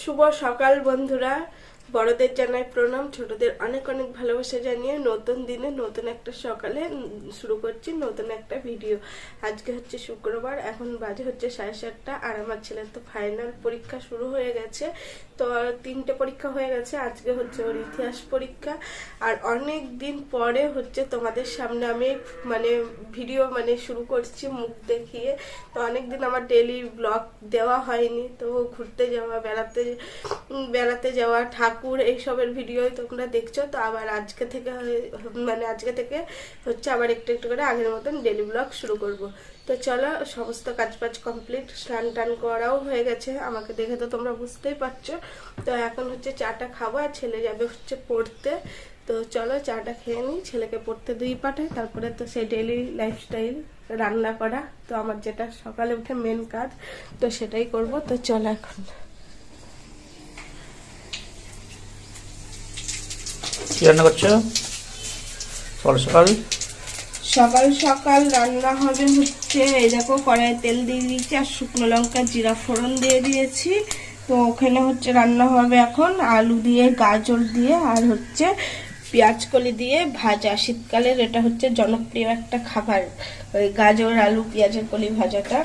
শুভ সকাল বন্ধুরা, বড়দের জানাই প্রণাম, ছোটদের অনেক অনেক ভালোবাসা জানিয়ে নতুন দিনে নতুন একটা সকালে শুরু করছি নতুন একটা ভিডিও। আজকে হচ্ছে শুক্রবার, এখন বাজে হচ্ছে 7:30 আর আমার ছেলের তো ফাইনাল পরীক্ষা শুরু হয়ে গেছে। তো 3টে পরীক্ষা হয়ে গেছে, আজকে হচ্ছে ওর ইতিহাস পরীক্ষা। আর অনেক দিন পরে হচ্ছে তোমাদের সামনে আমি ভিডিও শুরু করছি মুখ দেখিয়ে। তো অনেকদিন আমার ডেইলি ব্লগ দেওয়া হয়নি, তো ঘুরতে যাওয়া, বেড়াতে যাওয়া, ঠাকুর এইসবের ভিডিও তোমরা দেখছো। তো আবার আজকে থেকে হচ্ছে আবার একটু একটু করে আগের মতন ডেইলি ব্লগ শুরু করব। তো চলো, সমস্ত কাজ কমপ্লিট, স্নান টান করাও হয়ে গেছে, আমাকে দেখে তো তোমরা বুঝতেই পারছো। তো এখন হচ্ছে চাটা খাবো, আর ছেলে যাবে হচ্ছে পড়তে। তো চলো চাটা খেয়ে নিই, ছেলেকে পড়তে পাঠাই, তারপরে তো সেই ডেইলি লাইফস্টাইল রান্না করা, তো আমার যেটা সকালে উঠে মেন কাজ, তো সেটাই করব। তো চলো এখন কি রান্না করছো সকাল সকাল? সকাল সকাল রান্না হবে হচ্ছে, এই দেখো কড়াইয়ে তেল দিয়ে দিয়েছি আর শুকনো লঙ্কা জিরা ফোড়ন দিয়ে দিয়েছি। তো ওখানে হচ্ছে রান্না হবে এখন আলু দিয়ে, গাজর দিয়ে, আর হচ্ছে পেঁয়াজ কলি দিয়ে ভাজা। শীতকালের এটা হচ্ছে জনপ্রিয় একটা খাবার, ওই গাজর আলু পেঁয়াজের কলি ভাজাটা।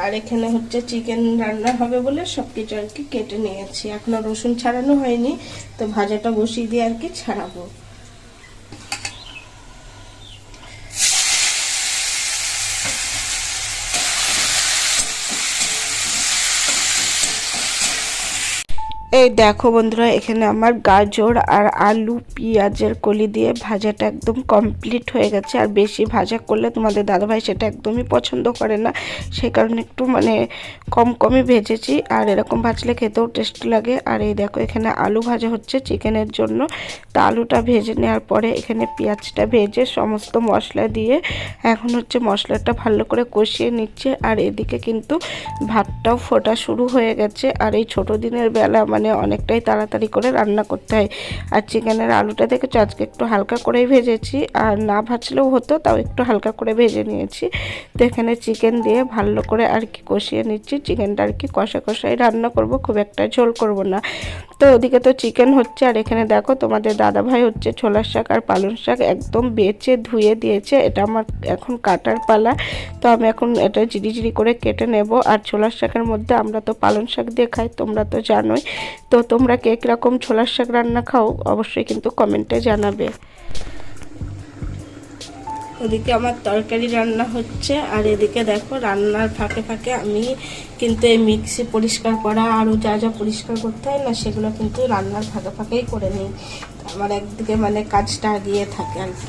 আর এখানে হচ্ছে চিকেন রান্না হবে বলে সবকিছু আর কি কেটে নিয়েছি, এখনো রসুন ছাড়ানো হয়নি, তো ভাজাটা বসিয়ে দিয়ে আর কি ছাড়াবো। এই দেখো বন্ধুরা, এখানে আমার গাজর আর আলু পেঁয়াজের কলি দিয়ে ভাজাটা একদম কমপ্লিট হয়ে গেছে। আর বেশি ভাজা করলে তোমাদের দাদাভাই সেটা একদমই পছন্দ করে না, সেই কারণে একটু কমই ভেজেছি। আর এরকম ভাজলে খেতেও টেস্ট লাগে। আর এই দেখো এখানে আলু ভাজা হচ্ছে চিকেনের জন্য। তা আলুটা ভেজে নেওয়ার পরে এখানে পেঁয়াজটা ভেজে সমস্ত মশলা দিয়ে এখন হচ্ছে মশলাটা ভালো করে কষিয়ে নিচ্ছে। আর এদিকে কিন্তু ভাতটাও ফোটা শুরু হয়ে গেছে। আর এই ছোট দিনের বেলা অনেকটাই তাড়াতাড়ি করে রান্না করতে হয়। আর চিকেনের আলুটা দেখেছো আজকে একটু হালকা করেই ভেজেছি, আর না ভাজলেও হতো, তাও একটু হালকা করে ভেজে নিয়েছি। তো এখানে চিকেন দিয়ে ভালো করে আর কি কষিয়ে নিচ্ছি। চিকেনটা আর কি কষাই রান্না করব, খুব একটা ঝোল করব না। তো ওদিকে তো চিকেন হচ্ছে, আর এখানে দেখো তোমাদের দাদাভাই হচ্ছে ছোলার শাক আর পালং শাক একদম বেছে ধুয়ে দিয়েছে। এটা আমার এখন কাটার পালা, তো আমি এখন এটা জিরি করে কেটে নেব। আর ছোলার শাকের মধ্যে আমরা তো পালং শাক দিয়ে খাই, তোমরা তো জানোই। তো তোমরা কে কিরকম ছোলার শাক রান্না খাও অবশ্যই কিন্তু কমেন্টে জানাবে। ওদিকে আমার তরকারি রান্না হচ্ছে, আর এদিকে দেখো রান্নার ফাঁকে ফাঁকে আমি কিন্তু এই মিক্সি পরিষ্কার করা আরও যা যা পরিষ্কার করতে হয় না, সেগুলো কিন্তু রান্নার ফাঁকে ফাঁকেই করে নিই। আমার একদিকে কাজটা এগিয়ে থাকে আর কি।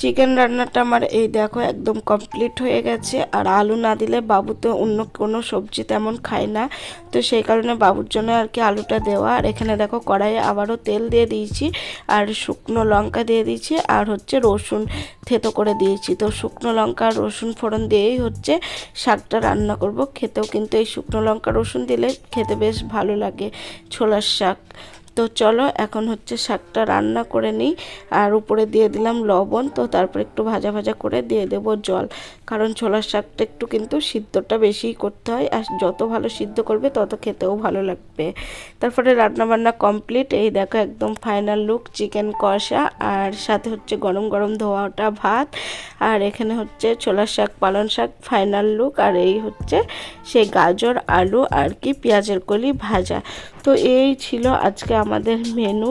চিকেন রান্নাটা আমার এই দেখো একদম কমপ্লিট হয়ে গেছে। আর আলু না দিলে বাবু তো অন্য কোনো সবজি তেমন খায় না, তো সেই কারণে বাবুর জন্য আর কি আলুটা দেওয়া। আর এখানে দেখো কড়াইয়ে আবারও তেল দিয়ে দিয়েছি, আর শুকনো লঙ্কা দিয়ে দিয়েছি, আর হচ্ছে রসুন থেতো করে দিয়েছি। তো শুকনো লঙ্কা রসুন ফোড়ন দিয়েই হচ্ছে শাকটা রান্না করব। খেতেও কিন্তু এই শুকনো লঙ্কা রসুন দিলে খেতে বেশ ভালো লাগে ছোলার শাক। তো চলো এখন হচ্ছে শাকটা রান্না করে নিই। আর উপরে দিয়ে দিলাম লবণ, তো তারপর একটু ভাজা করে দিয়ে দেব জল, কারণ ছোলার শাকটা একটু কিন্তু সিদ্ধটা বেশিই করতে হয়, আর যত ভালো সিদ্ধ করবে তত খেতেও ভালো লাগবে। তারপরে রান্নাবান্না কমপ্লিট, এই দেখো একদম ফাইনাল লুক, চিকেন কষা আর সাথে হচ্ছে গরম গরম ধোয়া ওঠা ভাত। আর এখানে হচ্ছে ছোলার শাক পালং শাক ফাইনাল লুক। আর এই হচ্ছে সেই গাজর আলু আর কি পেঁয়াজের কলি ভাজা। তো এই ছিল আজকে আমাদের মেনু।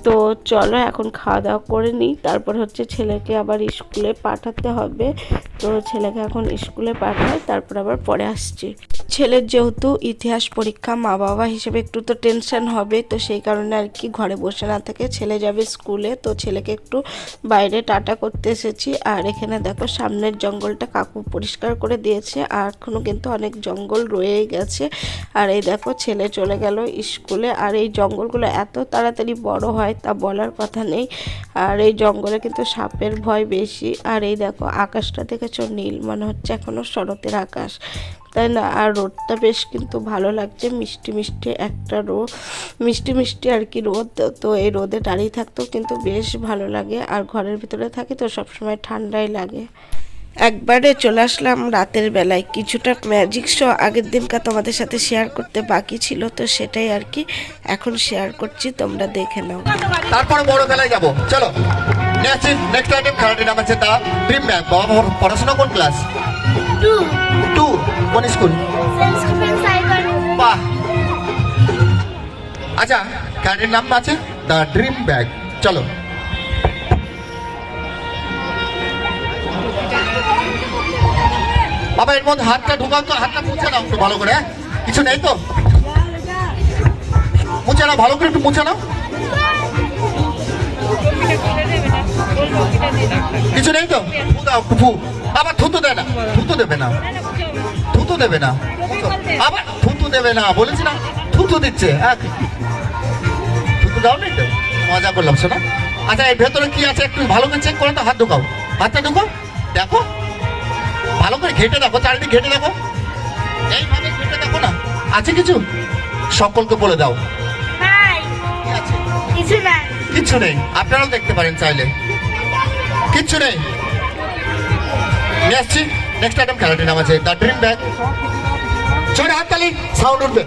তো চলো এখন খাওয়া দাওয়া করে নিই, তারপর হচ্ছে ছেলেকে আবার স্কুলে পাঠাতে হবে। তো ছেলেকে এখন স্কুলে পাঠাই, তারপর আবার পরে আসছি। ছেলের যেহেতু ইতিহাস পরীক্ষা, মা বাবা হিসেবে একটু তো টেনশন হবে, তো সেই কারণে আর কি ঘরে বসে না থেকে ছেলে যাবে স্কুলে। তো ছেলেকে একটু বাইরে টাটা করতে এসেছি। আর এখানে দেখো সামনের জঙ্গলটা কাকু পরিষ্কার করে দিয়েছে, আর এখনো কিন্তু অনেক জঙ্গল রয়েই গেছে। আর এই দেখো ছেলে চলে গেল স্কুলে। আর এই জঙ্গলগুলো এত তাড়াতাড়ি বড় হয় তা বলার কথা নেই। আর এই জঙ্গলে কিন্তু সাপের ভয় বেশি। আর এই দেখো আকাশটা দেখেছো নীল, মনে হচ্ছে এখনো শরতের আকাশ, তাই না? আর রোদটা বেশ কিন্তু ভালো লাগছে, মিষ্টি একটা মিষ্টি আর কি রোদ। তো এই রোদে দাঁড়িয়ে থাকতেও কিন্তু বেশ ভালো লাগে। আর ঘরের ভিতরে থাকি তো সবসময় ঠান্ডাই লাগে। একবারে চলে আসলাম রাতের বেলায়। কিছুটা ম্যাজিক শো আগের দিনকার তোমাদের সাথে শেয়ার করতে বাকি ছিল, তো সেটাই আর কি এখন শেয়ার করছি, তোমরা দেখে নাও। তারপরে বড় খেলায় যাব, চলো। নেক্সট আইটেম, খেলাটির নাম আছে দা ড্রিম ব্যাগ। বাবা পড়াশোনা কোন ক্লাস? 2। কোন স্কুল? বাহ। আচ্ছা, খেলাটির নাম আছে দা ড্রিম ব্যাগ, চলো। বাবা এর মধ্যে হাতটা ঢুকাও তো, হাতটা মুছে নাও একটু ভালো করে, হ্যাঁ? কিছু নেই তো? মুছে নাও ভালো করে, একটু মুছে নাও। কিছু নেই তো? ফু দাও একটু, ফু। আবার থুতু দেয় না, থুতু দেবে না, থুতু দেবে না, আবার থুতু দেবে না, বলেছি না থুতু দিচ্ছে। থুতু দাও নেই তো, মজা করলাম শোনা। আচ্ছা এর ভেতরে কি আছে একটু ভালো করে চেক করো তো, হাত ঢুকাও, হাতটা ঢুকাও, দেখো ভালো করে ঘেটে দেখো, চারিদিক ঘেটে দেখো, এইভাবে ঘেটে দেখো না, আছে কিছু? সকলকে বলে দাও কি আছে? কিচ্ছু নেই। আপনারাও দেখতে পারেন চাইলে, কিচ্ছু নেই। নিয়ে আসছি নেক্সট আইটেম, খেলাটির নাম আছে দ্য ড্রিম ব্যাগ। চলে হাততালি, সাউন্ড উঠবে।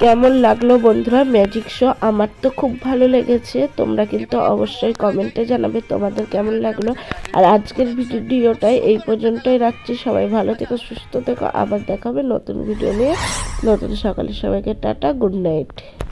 কেমন লাগলো বন্ধুরা ম্যাজিক শো? আমার তো খুব ভালো লেগেছে, তোমরা কিন্তু অবশ্যই কমেন্টে জানাবে তোমাদের কেমন লাগলো। আর আজকের ভিডিওটাই এই পর্যন্তই রাখছি। সবাই ভালো থেকো, সুস্থ থেকো, আবার দেখাবে নতুন ভিডিও নিয়ে নতুন সকালে। সবাইকে টাটা, গুড নাইট।